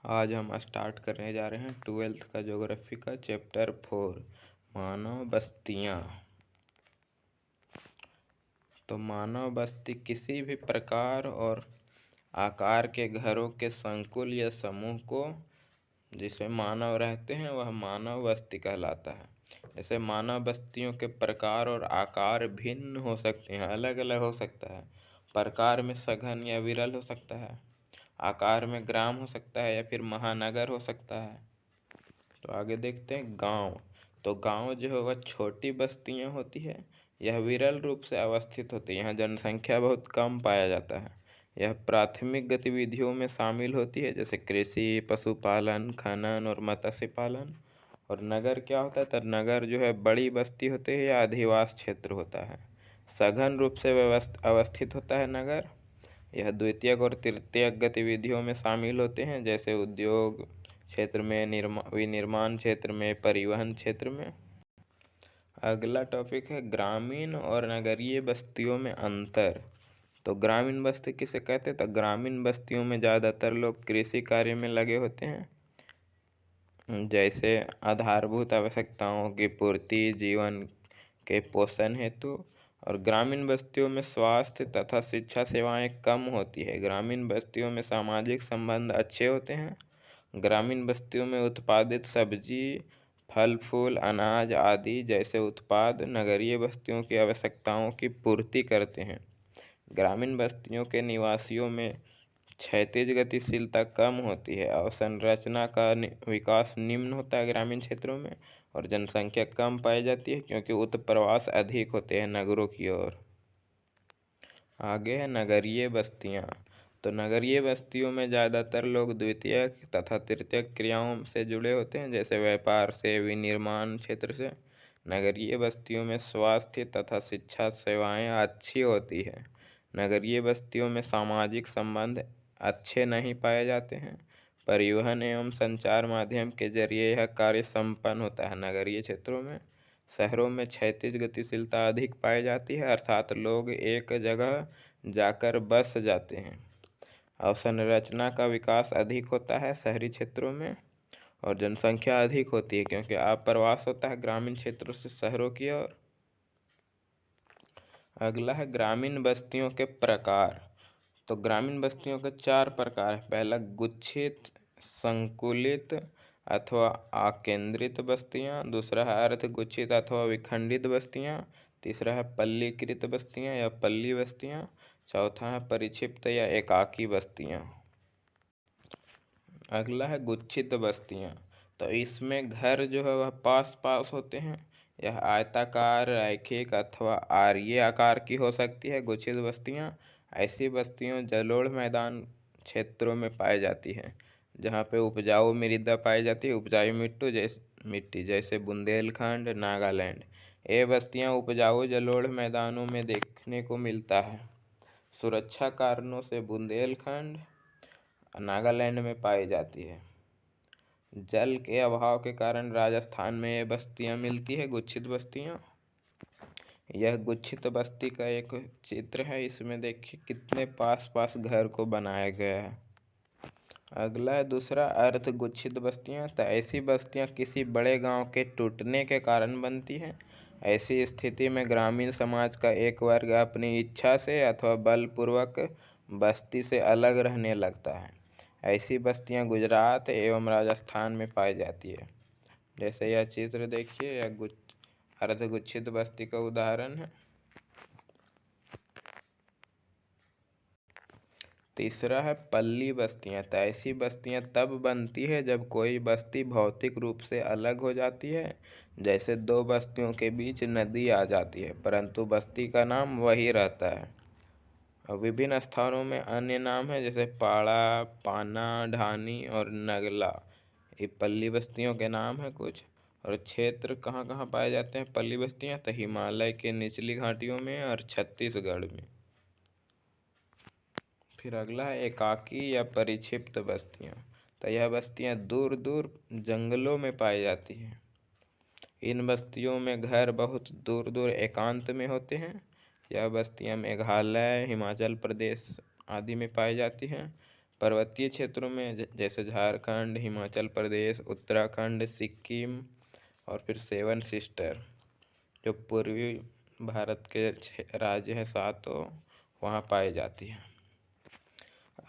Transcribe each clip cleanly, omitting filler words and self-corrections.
आज हम स्टार्ट करने जा रहे हैं 12th का ज्योग्राफी का चैप्टर 4 मानव बस्तियाँ। तो मानव बस्ती किसी भी प्रकार और आकार के घरों के संकुल या समूह को जिसमें मानव रहते हैं वह मानव बस्ती कहलाता है। जैसे मानव बस्तियों के प्रकार और आकार भिन्न हो सकते हैं, अलग अलग हो सकता है। प्रकार में सघन या विरल हो सकता है, आकार में ग्राम हो सकता है या फिर महानगर हो सकता है। तो आगे देखते हैं गांव। तो गांव जो है वह छोटी बस्तियां होती है। यह विरल रूप से अवस्थित होती है, यहाँ जनसंख्या बहुत कम पाया जाता है। यह प्राथमिक गतिविधियों में शामिल होती है, जैसे कृषि, पशुपालन, खनन और मत्स्य पालन। और नगर क्या होता है? तो नगर जो है बड़ी बस्ती होती है या अधिवास क्षेत्र होता है। सघन रूप से अवस्थित होता है नगर। यह द्वितीयक और तृतीयक गतिविधियों में शामिल होते हैं, जैसे उद्योग क्षेत्र में, विनिर्माण क्षेत्र में, परिवहन क्षेत्र में। अगला टॉपिक है ग्रामीण और नगरीय बस्तियों में अंतर। तो ग्रामीण बस्ती किसे कहते हैं? तो ग्रामीण बस्तियों में ज़्यादातर लोग कृषि कार्य में लगे होते हैं, जैसे आधारभूत आवश्यकताओं की पूर्ति, जीवन के पोषण हेतु। और ग्रामीण बस्तियों में स्वास्थ्य तथा शिक्षा सेवाएं कम होती है। ग्रामीण बस्तियों में सामाजिक संबंध अच्छे होते हैं। ग्रामीण बस्तियों में उत्पादित सब्जी, फल फूल, अनाज आदि जैसे उत्पाद नगरीय बस्तियों की आवश्यकताओं की पूर्ति करते हैं। ग्रामीण बस्तियों के निवासियों में क्षैतिज गतिशीलता कम होती है। अवसंरचना का विकास निम्न होता है ग्रामीण क्षेत्रों में। और जनसंख्या कम पाई जाती है क्योंकि उत्प्रवास अधिक होते हैं नगरों की ओर। आगे है नगरीय बस्तियाँ। तो नगरीय बस्तियों में ज़्यादातर लोग द्वितीयक तथा तृतीयक क्रियाओं से जुड़े होते हैं, जैसे व्यापार से, विनिर्माण क्षेत्र से। नगरीय बस्तियों में स्वास्थ्य तथा शिक्षा सेवाएं अच्छी होती है। नगरीय बस्तियों में सामाजिक संबंध अच्छे नहीं पाए जाते हैं। परिवहन एवं संचार माध्यम के जरिए यह कार्य संपन्न होता है नगरीय क्षेत्रों में। शहरों में क्षैतिज गतिशीलता अधिक पाई जाती है, अर्थात लोग एक जगह जाकर बस जाते हैं। अवसंरचना का विकास अधिक होता है शहरी क्षेत्रों में। और जनसंख्या अधिक होती है क्योंकि आप्रवास होता है ग्रामीण क्षेत्रों से शहरों की ओर। अगला है ग्रामीण बस्तियों के प्रकार। तो ग्रामीण बस्तियों के 4 प्रकार है। पहला गुच्छित, संकुलित अथवा आकेंद्रित बस्तियां। दूसरा है अर्धगुच्छित अथवा विखंडित बस्तियां। तीसरा है पल्लीकृत बस्तियां या पल्ली बस्तियां। चौथा है परिक्षिप्त या एकाकी बस्तियां। अगला है गुच्छित बस्तियां। तो इसमें घर जो है वह पास पास होते हैं। यह आयताकार, रैखिक अथवा आर्य आकार की हो सकती है। गुच्छित बस्तियां ऐसी बस्तियों जलोढ़ मैदान क्षेत्रों में पाई जाती है, जहाँ पे उपजाऊ मृदा पाई जाती है, उपजाऊ मिट्टी जैसे बुंदेलखंड, नागालैंड। ये बस्तियां उपजाऊ जलोढ़ मैदानों में देखने को मिलता है। सुरक्षा कारणों से बुंदेलखंड, नागालैंड में पाई जाती है। जल के अभाव के कारण राजस्थान में ये बस्तियां मिलती है, गुच्छित बस्तियां। यह गुच्छित बस्ती का एक चित्र है। इसमें देखिए कितने पास पास घर को बनाया गया है। अगला है दूसरा अर्ध गुच्छित बस्तियां। तो ऐसी बस्तियां किसी बड़े गांव के टूटने के कारण बनती हैं। ऐसी स्थिति में ग्रामीण समाज का एक वर्ग अपनी इच्छा से अथवा बलपूर्वक बस्ती से अलग रहने लगता है। ऐसी बस्तियां गुजरात एवं राजस्थान में पाई जाती है। जैसे यह चित्र देखिए, यह अर्धगुच्छित बस्ती का उदाहरण है। तीसरा है पल्ली बस्तियां। तो ऐसी बस्तियां तब बनती है जब कोई बस्ती भौतिक रूप से अलग हो जाती है, जैसे 2 बस्तियों के बीच नदी आ जाती है, परंतु बस्ती का नाम वही रहता है। और विभिन्न स्थानों में अन्य नाम है, जैसे पाड़ा, पाना, ढानी और नगला। ये पल्ली बस्तियों के नाम है कुछ। और क्षेत्र कहाँ कहाँ पाए जाते हैं पल्ली बस्तियां? तो हिमालय के निचली घाटियों में और छत्तीसगढ़ में। फिर अगला है एकाकी या परिक्षिप्त बस्तियां। तो यह बस्तियां दूर दूर जंगलों में पाई जाती हैं। इन बस्तियों में घर बहुत दूर दूर एकांत में होते हैं। यह बस्तियां मेघालय, हिमाचल प्रदेश आदि में पाई जाती हैं। पर्वतीय क्षेत्रों में जैसे झारखंड, हिमाचल प्रदेश, उत्तराखंड, सिक्किम और फिर सेवन सिस्टर जो पूर्वी भारत के राज्य हैं सातों, वहाँ पाई जाती है।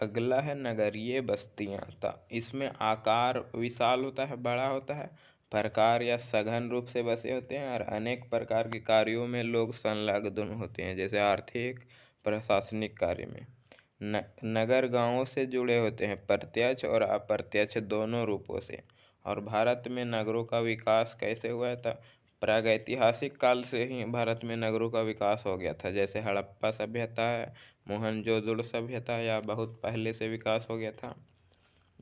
अगला है नगरीय बस्तियाँ। तो इसमें आकार विशाल होता है, बड़ा होता है, प्रकार या सघन रूप से बसे होते हैं और अनेक प्रकार के कार्यों में लोग संलग्न होते हैं, जैसे आर्थिक प्रशासनिक कार्य में। नगर गांवों से जुड़े होते हैं, प्रत्यक्ष और अप्रत्यक्ष दोनों रूपों से। और भारत में नगरों का विकास कैसे हुआ है? तो प्रागैतिहासिक काल से ही भारत में नगरों का विकास हो गया था, जैसे हड़प्पा सभ्यता है, मोहनजोदड़ो सभ्यता या बहुत पहले से विकास हो गया था।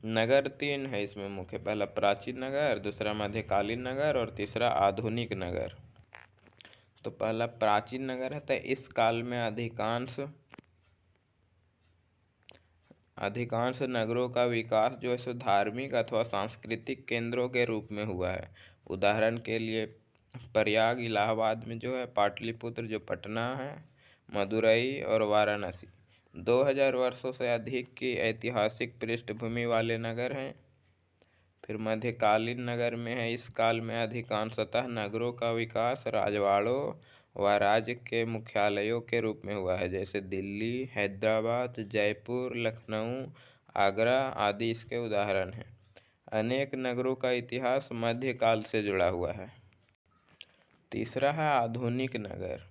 नगर तीन है इसमें मुख्य, पहला प्राचीन नगर, दूसरा मध्यकालीन नगर और तीसरा आधुनिक नगर। तो पहला प्राचीन नगर है, तो इस काल में अधिकांश नगरों का विकास जो है सो धार्मिक अथवा सांस्कृतिक केंद्रों के रूप में हुआ है। उदाहरण के लिए प्रयाग इलाहाबाद में जो है, पाटलिपुत्र जो पटना है, मदुरई और वाराणसी 2000 वर्षों से अधिक की ऐतिहासिक पृष्ठभूमि वाले नगर हैं। फिर मध्यकालीन नगर में है, इस काल में अधिकांशतः नगरों का विकास राजवाड़ों व राज्य के मुख्यालयों के रूप में हुआ है, जैसे दिल्ली, हैदराबाद, जयपुर, लखनऊ, आगरा आदि इसके उदाहरण हैं। अनेक नगरों का इतिहास मध्यकाल से जुड़ा हुआ है। तीसरा है आधुनिक नगर।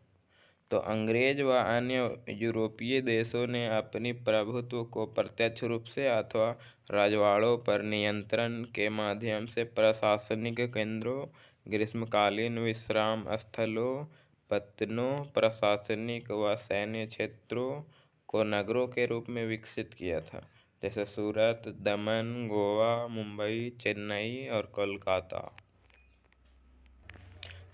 तो अंग्रेज व अन्य यूरोपीय देशों ने अपनी प्रभुत्व को प्रत्यक्ष रूप से अथवा राजवाड़ों पर नियंत्रण के माध्यम से प्रशासनिक केंद्रों, ग्रीष्मकालीन विश्राम स्थलों, पत्तनों, प्रशासनिक व सैन्य क्षेत्रों को नगरों के रूप में विकसित किया था, जैसे सूरत, दमन, गोवा, मुंबई, चेन्नई और कोलकाता।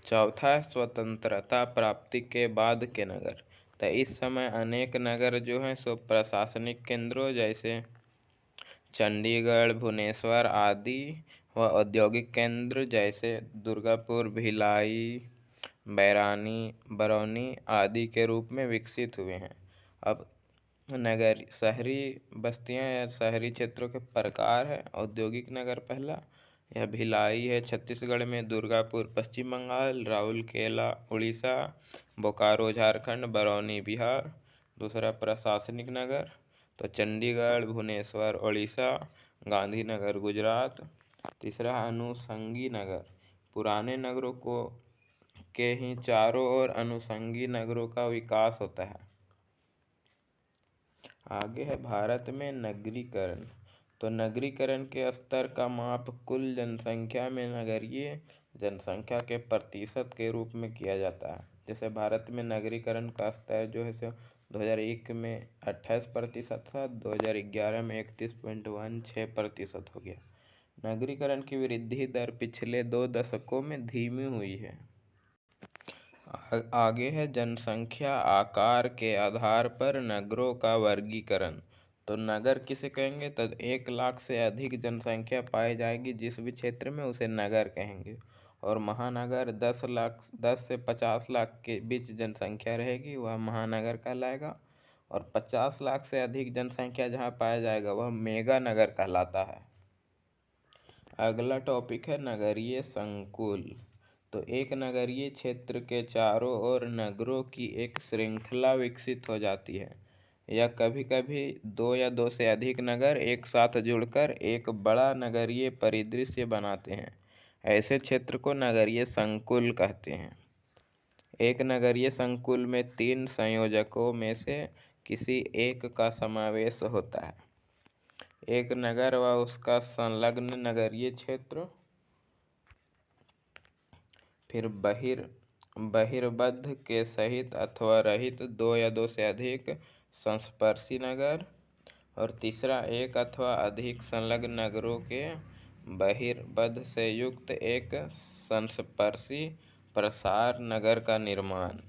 चौथा है स्वतंत्रता प्राप्ति के बाद के नगर। तो इस समय अनेक नगर जो हैं सो प्रशासनिक केंद्रों जैसे चंडीगढ़, भुवनेश्वर आदि व औद्योगिक केंद्र जैसे दुर्गापुर, भिलाई, बरौनी आदि के रूप में विकसित हुए हैं। अब नगर शहरी बस्तियां या शहरी क्षेत्रों के प्रकार है। औद्योगिक नगर पहला, यह भिलाई है छत्तीसगढ़ में, दुर्गापुर पश्चिम बंगाल, राउरकेला उड़ीसा, बोकारो झारखंड, बरौनी बिहार। दूसरा प्रशासनिक नगर, तो चंडीगढ़, भुवनेश्वर उड़ीसा, गांधीनगर गुजरात। तीसरा अनुषंगी नगर, पुराने नगरों को के ही चारों ओर अनुषंगी नगरों का विकास होता है। आगे है भारत में नगरीकरण। तो नगरीकरण के स्तर का माप कुल जनसंख्या में नगरीय जनसंख्या के प्रतिशत के रूप में किया जाता है। जैसे भारत में नगरीकरण का स्तर जो है सो 2001 में 28% था, 2011 में 31.16% हो गया। नगरीकरण की वृद्धि दर पिछले 2 दशकों में धीमी हुई है। आगे है जनसंख्या आकार के आधार पर नगरों का वर्गीकरण। तो नगर किसे कहेंगे? तो 1 लाख से अधिक जनसंख्या पाई जाएगी जिस भी क्षेत्र में, उसे नगर कहेंगे। और महानगर 10 से 50 लाख के बीच जनसंख्या रहेगी, वह महानगर कहलाएगा। और 50 लाख से अधिक जनसंख्या जहाँ पाया जाएगा वह मेगा नगर कहलाता है। अगला टॉपिक है नगरीय संकुल। तो एक नगरीय क्षेत्र के चारों ओर नगरों की एक श्रृंखला विकसित हो जाती है। या कभी कभी 2 या 2 से अधिक नगर एक साथ जुड़कर एक बड़ा नगरीय परिदृश्य बनाते हैं। ऐसे क्षेत्र को नगरीय संकुल कहते हैं। एक नगरीय संकुल में 3 संयोजकों में से किसी एक का समावेश होता है। एक नगर व उसका संलग्न नगरीय क्षेत्र, फिर बहिर्बद्ध के सहित अथवा रहित 2 या 2 से अधिक संस्पर्शी नगर, और तीसरा एक अथवा अधिक संलग्न नगरों के बहिर्बद्ध से युक्त एक संस्पर्शी प्रसार नगर का निर्माण।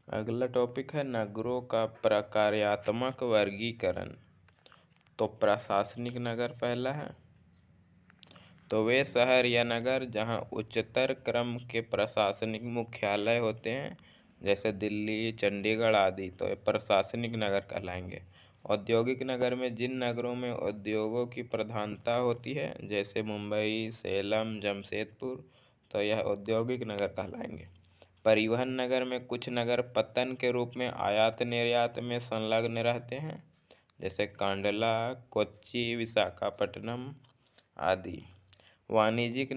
अगला टॉपिक है नगरों का प्रकार्यात्मक वर्गीकरण। तो प्रशासनिक नगर पहला है। तो वे शहर या नगर जहां उच्चतर क्रम के प्रशासनिक मुख्यालय होते हैं, जैसे दिल्ली, चंडीगढ़ आदि, तो ये प्रशासनिक नगर कहलाएंगे। औद्योगिक नगर में जिन नगरों में उद्योगों की प्रधानता होती है, जैसे मुंबई, सेलम, जमशेदपुर, तो यह औद्योगिक नगर कहलाएंगे। परिवहन नगर में कुछ नगर पत्तन के रूप में आयात निर्यात में संलग्न रहते हैं, जैसे कांडला, कोच्चि, विशाखापट्टनम आदि। वाणिज्यिक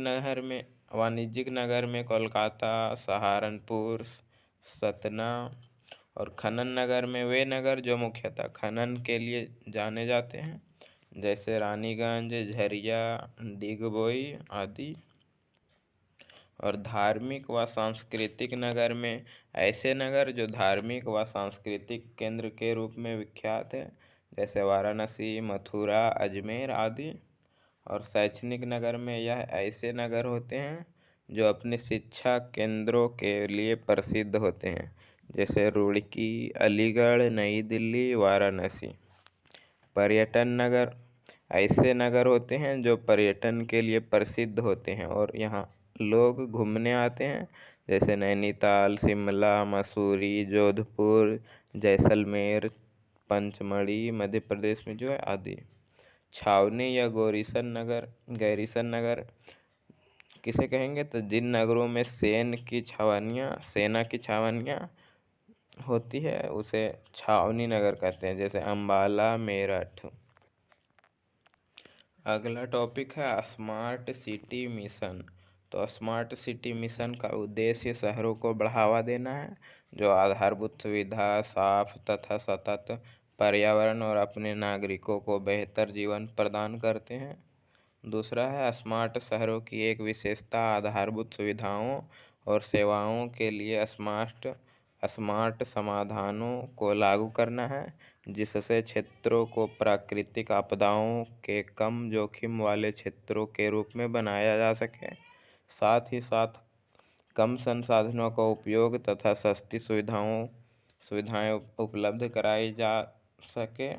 नगर में कोलकाता, सहारनपुर, सतना, और खनन नगर में वे नगर जो मुख्यतः खनन के लिए जाने जाते हैं, जैसे रानीगंज, झरिया, डिगबोई आदि। और धार्मिक व सांस्कृतिक नगर में ऐसे नगर जो धार्मिक व सांस्कृतिक केंद्र के रूप में विख्यात है, जैसे वाराणसी, मथुरा, अजमेर आदि। और शैक्षणिक नगर में यह ऐसे नगर होते हैं जो अपने शिक्षा केंद्रों के लिए प्रसिद्ध होते हैं, जैसे रुड़की, अलीगढ़, नई दिल्ली, वाराणसी। पर्यटन नगर ऐसे नगर होते हैं जो पर्यटन के लिए प्रसिद्ध होते हैं और यहाँ लोग घूमने आते हैं, जैसे नैनीताल, शिमला, मसूरी, जोधपुर, जैसलमेर, पंचमढ़ी मध्य प्रदेश में जो है आदि। छावनी या गैरीसन नगर किसे कहेंगे, तो जिन नगरों में सेना की छावनियाँ होती है उसे छावनी नगर कहते हैं, जैसे अंबाला, मेरठ। अगला टॉपिक है स्मार्ट सिटी मिशन। तो स्मार्ट सिटी मिशन का उद्देश्य शहरों को बढ़ावा देना है जो आधारभूत सुविधा, साफ तथा सतत पर्यावरण और अपने नागरिकों को बेहतर जीवन प्रदान करते हैं। दूसरा है स्मार्ट शहरों की एक विशेषता आधारभूत सुविधाओं और सेवाओं के लिए स्मार्ट समाधानों को लागू करना है, जिससे क्षेत्रों को प्राकृतिक आपदाओं के कम जोखिम वाले क्षेत्रों के रूप में बनाया जा सके, साथ ही साथ कम संसाधनों का उपयोग तथा सस्ती सुविधाएं उपलब्ध कराई जा सके।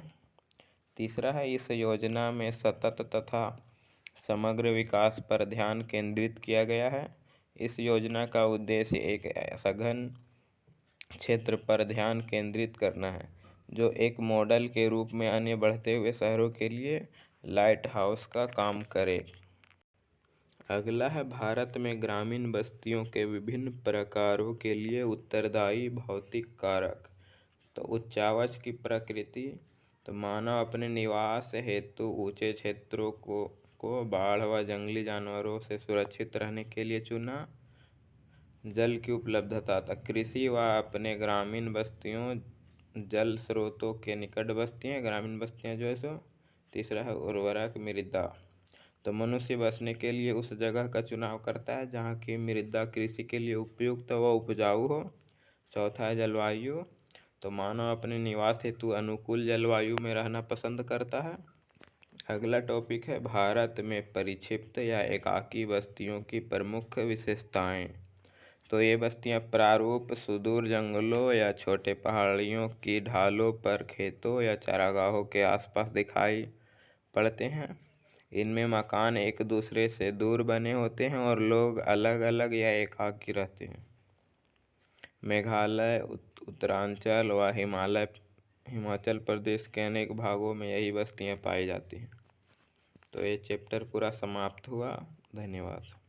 तीसरा है इस योजना में सतत तथा समग्र विकास पर ध्यान केंद्रित किया गया है। इस योजना का उद्देश्य एक सघन क्षेत्र पर ध्यान केंद्रित करना है जो एक मॉडल के रूप में अन्य बढ़ते हुए शहरों के लिए लाइट हाउस का काम करे। अगला है भारत में ग्रामीण बस्तियों के विभिन्न प्रकारों के लिए उत्तरदायी भौतिक कारक। तो उच्चावच की प्रकृति, तो मानव अपने निवास हेतु ऊंचे क्षेत्रों को बाढ़ व जंगली जानवरों से सुरक्षित रहने के लिए चुना। जल की उपलब्धता, तक कृषि व अपने ग्रामीण बस्तियों जल स्रोतों के निकट बस्तियाँ ग्रामीण बस्तियाँ जो है सो। तीसरा है उर्वरक मृदा, तो मनुष्य बसने के लिए उस जगह का चुनाव करता है जहाँ की मृदा कृषि के लिए उपयुक्त व उपजाऊ हो। चौथा है जलवायु, तो मानव अपने निवास हेतु अनुकूल जलवायु में रहना पसंद करता है। अगला टॉपिक है भारत में परिक्षिप्त या एकाकी बस्तियों की प्रमुख विशेषताएं। तो ये बस्तियां प्रारूप सुदूर जंगलों या छोटे पहाड़ियों की ढालों पर खेतों या चारागाहों के आसपास दिखाई पड़ते हैं। इनमें मकान एक दूसरे से दूर बने होते हैं और लोग अलग अलग या एकाकी रहते हैं। मेघालय, उत्तरांचल व हिमाचल प्रदेश के अनेक भागों में यही बस्तियां पाई जाती हैं। तो ये चैप्टर पूरा समाप्त हुआ। धन्यवाद।